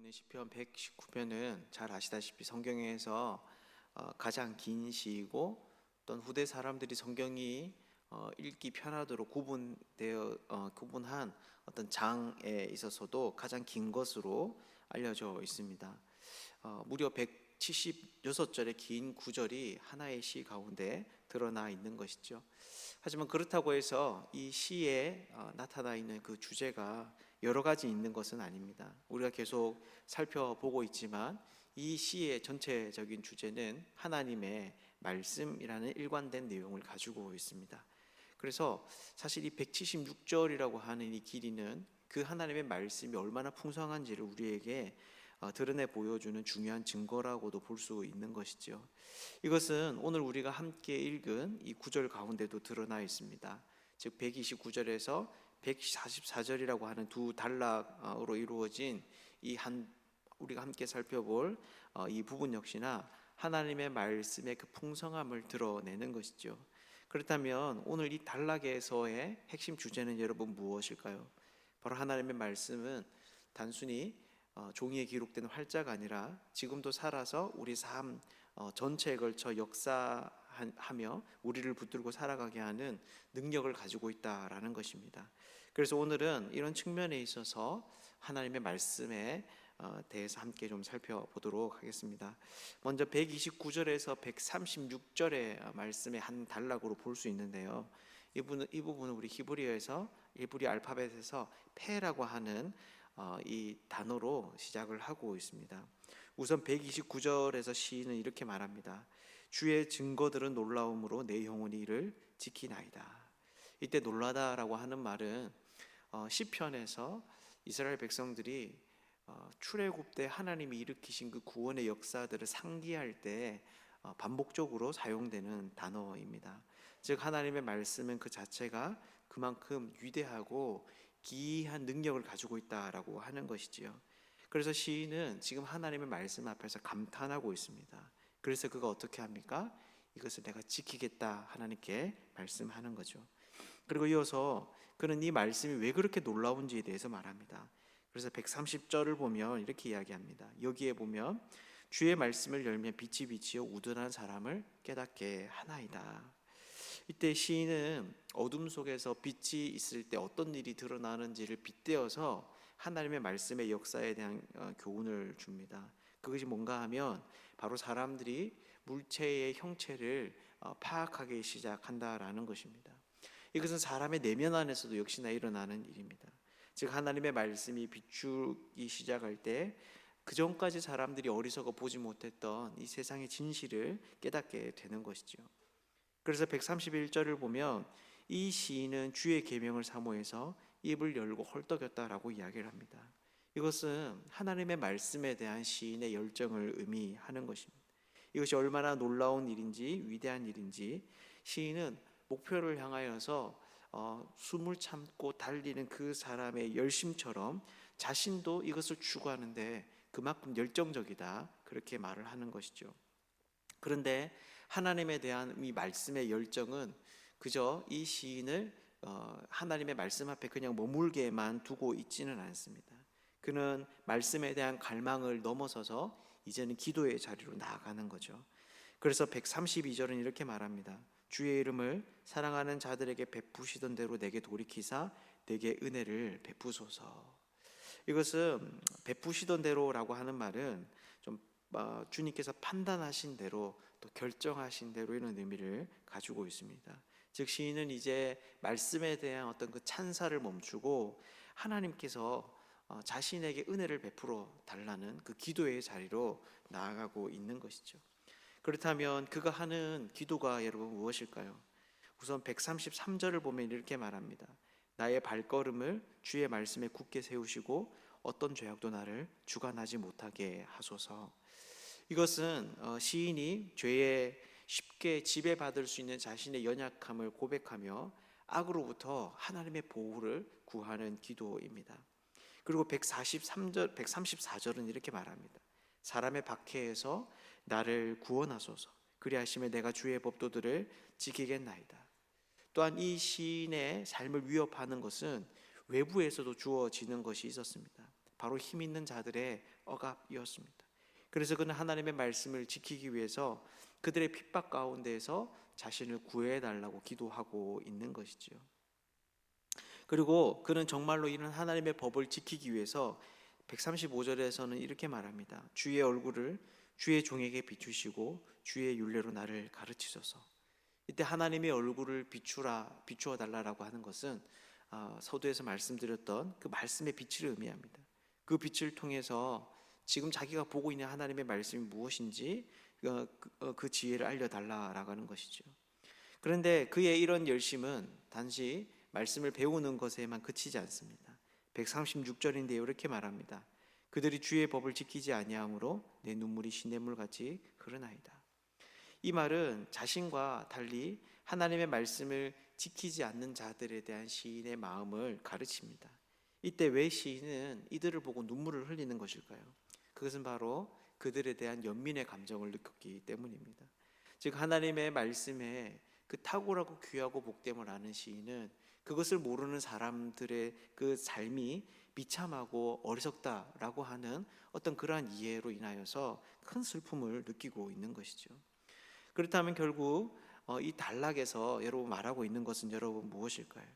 있는 시편 119편은 잘 아시다시피 성경에서 가장 긴 시이고, 또는 후대 사람들이 성경이 읽기 편하도록 구분한 어떤 장에 있어서도 가장 긴 것으로 알려져 있습니다. 무려 176절의 긴 구절이 하나의 시 가운데 드러나 있는 것이죠. 하지만 그렇다고 해서 이 시에 나타나 있는 그 주제가 여러 가지 있는 것은 아닙니다. 우리가 계속 살펴보고 있지만 이 시의 전체적인 주제는 하나님의 말씀이라는 일관된 내용을 가지고 있습니다. 그래서 사실 이 176절이라고 하는 이 길이는 그 하나님의 말씀이 얼마나 풍성한지를 우리에게 드러내 보여주는 중요한 증거라고도 볼 수 있는 것이죠. 이것은 오늘 우리가 함께 읽은 이 구절 가운데도 드러나 있습니다. 즉 129절에서 144절이라고 하는 두 단락으로 이루어진 우리가 함께 살펴볼 이 부분 역시나 하나님의 말씀의 그 풍성함을 드러내는 것이죠. 그렇다면 오늘 이 단락에서의 핵심 주제는 여러분 무엇일까요? 바로 하나님의 말씀은 단순히 종이에 기록된 활자가 아니라 지금도 살아서 우리 삶 전체에 걸쳐 역사하며 우리를 붙들고 살아가게 하는 능력을 가지고 있다라는 것입니다. 그래서 오늘은 이런 측면에 있어서 하나님의 말씀에 대해서 함께 좀 살펴보도록 하겠습니다. 먼저 129절에서 136절의 말씀의 한 단락으로 볼 수 있는데요. 이 부분은 우리 히브리 알파벳에서 페라고 하는 이 단어로 시작을 하고 있습니다. 우선 129절에서 시인은 이렇게 말합니다. 주의 증거들은 놀라움으로 내 영혼이 이를 지키나이다. 이때 놀라다라고 하는 말은 시편에서 이스라엘 백성들이 출애굽 때 하나님이 일으키신 그 구원의 역사들을 상기할 때 반복적으로 사용되는 단어입니다. 즉 하나님의 말씀은 그 자체가 그만큼 위대하고 기이한 능력을 가지고 있다라고 하는 것이지요. 그래서 시인은 지금 하나님의 말씀 앞에서 감탄하고 있습니다. 그래서 그가 어떻게 합니까? 이것을 내가 지키겠다 하나님께 말씀하는 거죠. 그리고 이어서 그는 이 말씀이 왜 그렇게 놀라운지에 대해서 말합니다. 그래서 130절을 보면 이렇게 이야기합니다. 여기에 보면 주의 말씀을 열면 빛이 비치어 우둔한 사람을 깨닫게 하나이다. 이때 시인은 어둠 속에서 빛이 있을 때 어떤 일이 드러나는지를 빗대어서 하나님의 말씀의 역사에 대한 교훈을 줍니다. 그것이 뭔가 하면 바로 사람들이 물체의 형체를 파악하기 시작한다라는 것입니다. 이것은 사람의 내면 안에서도 역시나 일어나는 일입니다. 즉 하나님의 말씀이 비추기 시작할 때 그전까지 사람들이 어리석어 보지 못했던 이 세상의 진실을 깨닫게 되는 것이죠. 그래서 131절을 보면 이 시인은 주의 계명을 사모해서 입을 열고 헐떡였다라고 이야기를 합니다. 이것은 하나님의 말씀에 대한 시인의 열정을 의미하는 것입니다. 이것이 얼마나 놀라운 일인지 위대한 일인지 시인은 목표를 향하여서 숨을 참고 달리는 그 사람의 열심처럼 자신도 이것을 추구하는데 그만큼 열정적이다, 그렇게 말을 하는 것이죠. 그런데 하나님에 대한 이 말씀의 열정은 그저 이 시인을 하나님의 말씀 앞에 그냥 머물게만 두고 있지는 않습니다. 그는 말씀에 대한 갈망을 넘어서서 이제는 기도의 자리로 나아가는 거죠. 그래서 132절은 이렇게 말합니다. 주의 이름을 사랑하는 자들에게 베푸시던 대로 내게 돌이키사 내게 은혜를 베푸소서. 이것은 베푸시던 대로라고 하는 말은 좀 주님께서 판단하신 대로 또 결정하신 대로 이런 의미를 가지고 있습니다. 즉 시인은 이제 말씀에 대한 어떤 그 찬사를 멈추고 하나님께서 자신에게 은혜를 베풀어 달라는 그 기도의 자리로 나아가고 있는 것이죠. 그렇다면 그가 하는 기도가 여러분 무엇일까요? 우선 133절을 보면 이렇게 말합니다. 나의 발걸음을 주의 말씀에 굳게 세우시고 어떤 죄악도 나를 주관하지 못하게 하소서. 이것은 시인이 죄에 쉽게 지배받을 수 있는 자신의 연약함을 고백하며 악으로부터 하나님의 보호를 구하는 기도입니다. 그리고 134절은 이렇게 말합니다. 사람의 박해에서 나를 구원하소서. 그리하시면 내가 주의 법도들을 지키겠나이다. 또한 이 시인의 삶을 위협하는 것은 외부에서도 주어지는 것이 있었습니다. 바로 힘 있는 자들의 억압이었습니다. 그래서 그는 하나님의 말씀을 지키기 위해서 그들의 핍박 가운데에서 자신을 구해달라고 기도하고 있는 것이지요. 그리고 그는 정말로 이런 하나님의 법을 지키기 위해서 135절에서는 이렇게 말합니다. 주의 얼굴을 주의 종에게 비추시고 주의 율례로 나를 가르치소서. 이때 하나님의 얼굴을 비추어 달라라고 하는 것은 서두에서 말씀드렸던 그 말씀의 빛을 의미합니다. 그 빛을 통해서 지금 자기가 보고 있는 하나님의 말씀이 무엇인지 그 지혜를 알려달라라고 하는 것이죠. 그런데 그의 이런 열심은 단지 말씀을 배우는 것에만 그치지 않습니다. 136절인데 이렇게 말합니다. 그들이 주의 법을 지키지 아니하므로 내 눈물이 시냇물같이 흐르나이다. 이 말은 자신과 달리 하나님의 말씀을 지키지 않는 자들에 대한 시인의 마음을 가르칩니다. 이때 왜 시인은 이들을 보고 눈물을 흘리는 것일까요? 그것은 바로 그들에 대한 연민의 감정을 느꼈기 때문입니다. 즉 하나님의 말씀에 그 탁월하고 귀하고 복됨을 아는 시인은 그것을 모르는 사람들의 그 삶이 비참하고 어리석다라고 하는 어떤 그러한 이해로 인하여서 큰 슬픔을 느끼고 있는 것이죠. 그렇다면 결국 이 단락에서 여러분 말하고 있는 것은 여러분 무엇일까요?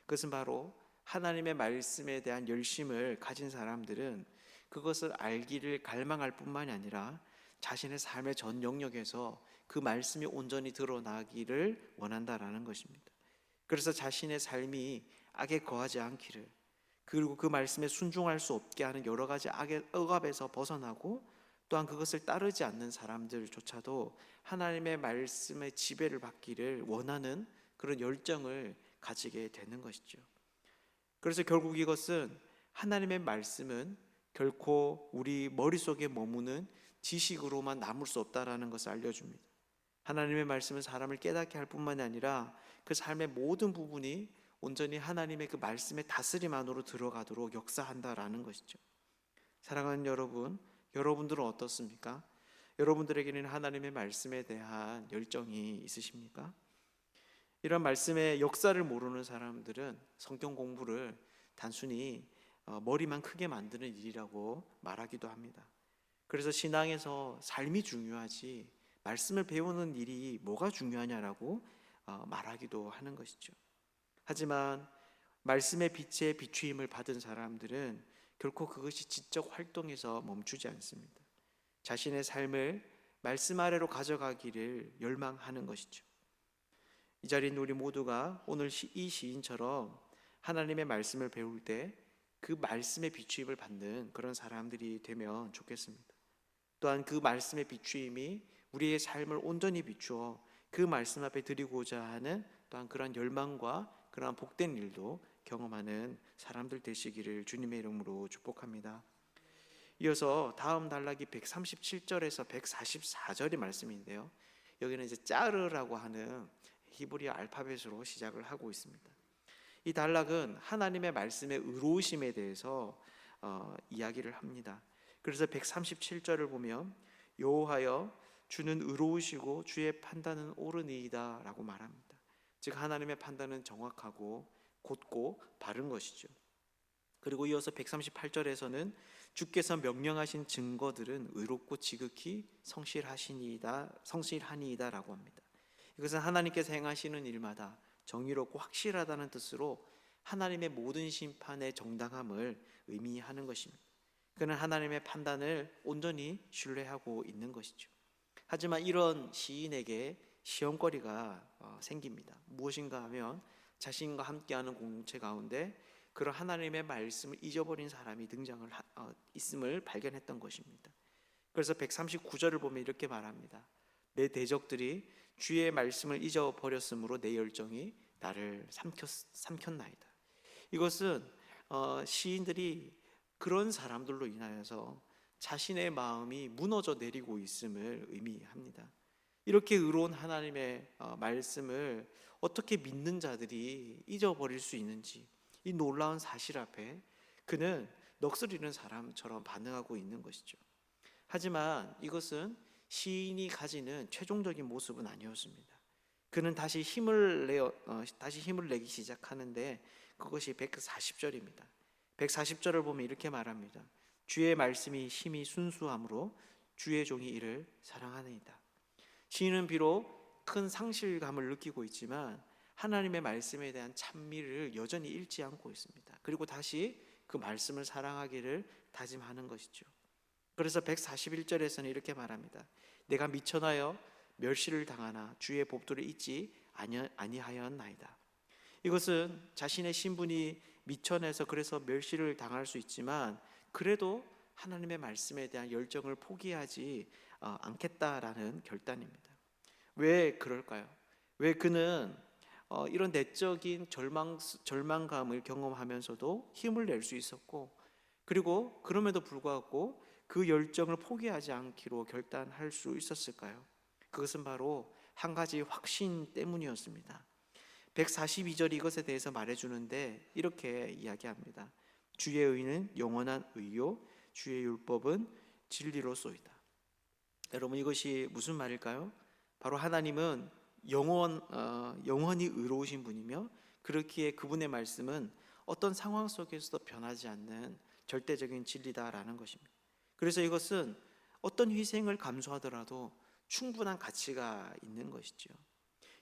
그것은 바로 하나님의 말씀에 대한 열심을 가진 사람들은 그것을 알기를 갈망할 뿐만이 아니라 자신의 삶의 전 영역에서 그 말씀이 온전히 드러나기를 원한다라는 것입니다. 그래서 자신의 삶이 악에 거하지 않기를, 그리고 그 말씀에 순종할 수 없게 하는 여러 가지 악의 억압에서 벗어나고, 또한 그것을 따르지 않는 사람들조차도 하나님의 말씀의 지배를 받기를 원하는 그런 열정을 가지게 되는 것이죠. 그래서 결국 이것은 하나님의 말씀은 결코 우리 머릿속에 머무는 지식으로만 남을 수 없다라는 것을 알려줍니다. 하나님의 말씀은 사람을 깨닫게 할 뿐만이 아니라 그 삶의 모든 부분이 온전히 하나님의 그 말씀의 다스림 안으로 들어가도록 역사한다라는 것이죠. 사랑하는 여러분, 여러분들은 어떻습니까? 여러분들에게는 하나님의 말씀에 대한 열정이 있으십니까? 이런 말씀의 역사를 모르는 사람들은 성경 공부를 단순히 머리만 크게 만드는 일이라고 말하기도 합니다. 그래서 신앙에서 삶이 중요하지 말씀을 배우는 일이 뭐가 중요하냐라고 말하기도 하는 것이죠. 하지만 말씀의 빛에 비추임을 받은 사람들은 결코 그것이 지적 활동에서 멈추지 않습니다. 자신의 삶을 말씀 아래로 가져가기를 열망하는 것이죠. 이 자리에 우리 모두가 오늘 이 시인처럼 하나님의 말씀을 배울 때 그 말씀의 비추임을 받는 그런 사람들이 되면 좋겠습니다. 또한 그 말씀의 비추임이 우리의 삶을 온전히 비추어 그 말씀 앞에 드리고자 하는 또한 그러한 열망과 그러한 복된 일도 경험하는 사람들 되시기를 주님의 이름으로 축복합니다. 이어서 다음 단락이 137절에서 144절의 말씀인데요. 여기는 이제 짜르라고 하는 히브리어 알파벳으로 시작을 하고 있습니다. 이 단락은 하나님의 말씀의 의로우심에 대해서 이야기를 합니다. 그래서 137절을 보면 여호와여 주는 의로우시고 주의 판단은 옳으니이다 라고 말합니다. 즉 하나님의 판단은 정확하고 곧고 바른 것이죠. 그리고 이어서 138절에서는 주께서 명령하신 증거들은 의롭고 지극히 성실하니이다 라고 합니다. 이것은 하나님께서 행하시는 일마다 정의롭고 확실하다는 뜻으로 하나님의 모든 심판의 정당함을 의미하는 것입니다. 그는 하나님의 판단을 온전히 신뢰하고 있는 것이죠. 하지만 이런 시인에게 시험거리가 생깁니다. 무엇인가 하면 자신과 함께하는 공동체 가운데 그런 하나님의 말씀을 잊어버린 사람이 있음을 발견했던 것입니다. 그래서 139절을 보면 이렇게 말합니다. 내 대적들이 주의 말씀을 잊어버렸으므로 내 열정이 나를 삼켰나이다. 이것은 시인들이 그런 사람들로 인하여서 자신의 마음이 무너져 내리고 있음을 의미합니다. 이렇게 의로운 하나님의 말씀을 어떻게 믿는 자들이 잊어버릴 수 있는지, 이 놀라운 사실 앞에 그는 넋을 잃은 사람처럼 반응하고 있는 것이죠. 하지만 이것은 시인이 가지는 최종적인 모습은 아니었습니다. 그는 다시 힘을 내기 시작하는데 그것이 140절입니다. 140절을 보면 이렇게 말합니다. 주의 말씀이 심히 순수함으로 주의 종이 이를 사랑하느니라. 시인은 비록 큰 상실감을 느끼고 있지만 하나님의 말씀에 대한 찬미를 여전히 잃지 않고 있습니다. 그리고 다시 그 말씀을 사랑하기를 다짐하는 것이죠. 그래서 141절에서는 이렇게 말합니다. 내가 미천하여 멸시를 당하나 주의 법도를 잊지 아니하였나이다. 이것은 자신의 신분이 미천해서 그래서 멸시를 당할 수 있지만 그래도 하나님의 말씀에 대한 열정을 포기하지 않겠다라는 결단입니다. 왜 그럴까요? 왜 그는 이런 내적인 절망감을 경험하면서도 힘을 낼 수 있었고, 그리고 그럼에도 불구하고 그 열정을 포기하지 않기로 결단할 수 있었을까요? 그것은 바로 한 가지 확신 때문이었습니다. 142절이 이것에 대해서 말해주는데 이렇게 이야기합니다. 주의 의는 영원한 의요 주의 율법은 진리로소이다. 여러분, 이것이 무슨 말일까요? 바로 하나님은 영원히 의로우신 분이며 그렇기에 그분의 말씀은 어떤 상황 속에서도 변하지 않는 절대적인 진리다라는 것입니다. 그래서 이것은 어떤 희생을 감수하더라도 충분한 가치가 있는 것이죠.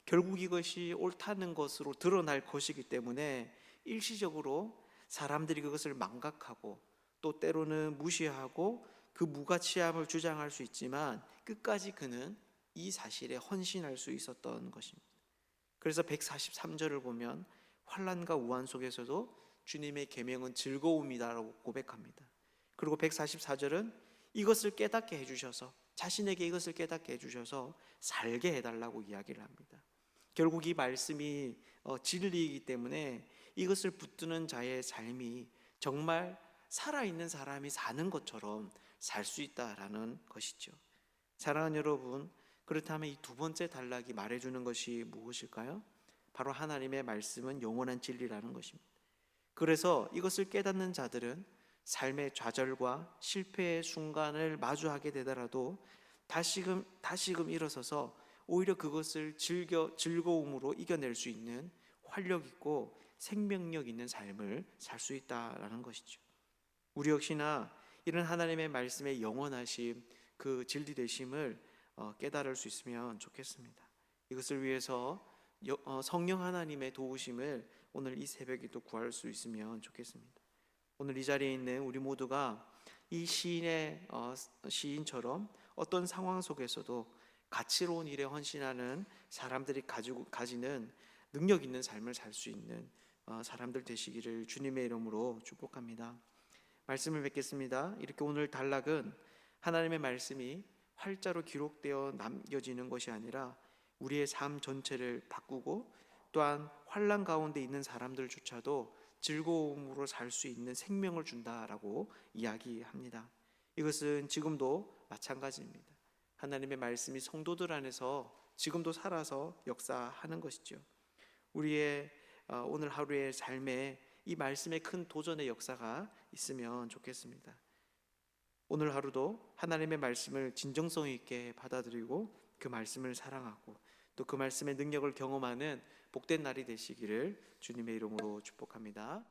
결국 이것이 옳다는 것으로 드러날 것이기 때문에 일시적으로 사람들이 그것을 망각하고 또 때로는 무시하고 그 무가치함을 주장할 수 있지만 끝까지 그는 이 사실에 헌신할 수 있었던 것입니다. 그래서 143절을 보면 환난과 우환 속에서도 주님의 계명은 즐거움이다라고 고백합니다. 그리고 144절은 이것을 깨닫게 해주셔서 자신에게 이것을 깨닫게 해주셔서 살게 해달라고 이야기를 합니다. 결국 이 말씀이 진리이기 때문에 이것을 붙드는 자의 삶이 정말 살아있는 사람이 사는 것처럼 살 수 있다라는 것이죠. 사랑하는 여러분, 그렇다면 이 두 번째 단락이 말해주는 것이 무엇일까요? 바로 하나님의 말씀은 영원한 진리라는 것입니다. 그래서 이것을 깨닫는 자들은 삶의 좌절과 실패의 순간을 마주하게 되더라도 다시금 일어서서 오히려 그것을 즐거움으로 이겨낼 수 있는 활력 있고 생명력 있는 삶을 살 수 있다라는 것이죠. 우리 역시나 이런 하나님의 말씀의 영원하심, 그 진리 되심을 깨달을 수 있으면 좋겠습니다. 이것을 위해서 성령 하나님의 도우심을 오늘 이 새벽에 또 구할 수 있으면 좋겠습니다. 오늘 이 자리에 있는 우리 모두가 이 시인처럼 어떤 상황 속에서도 가치로운 일에 헌신하는 사람들이 가지는 능력 있는 삶을 살 수 있는 사람들 되시기를 주님의 이름으로 축복합니다. 말씀을 뵙겠습니다. 이렇게 오늘 단락은 하나님의 말씀이 활자로 기록되어 남겨지는 것이 아니라 우리의 삶 전체를 바꾸고 또한 환난 가운데 있는 사람들조차도 즐거움으로 살 수 있는 생명을 준다라고 이야기합니다. 이것은 지금도 마찬가지입니다. 하나님의 말씀이 성도들 안에서 지금도 살아서 역사하는 것이죠. 우리의 오늘 하루의 삶에 이 말씀의 큰 도전의 역사가 있으면 좋겠습니다. 오늘 하루도 하나님의 말씀을 진정성 있게 받아들이고 그 말씀을 사랑하고 또 그 말씀의 능력을 경험하는 복된 날이 되시기를 주님의 이름으로 축복합니다.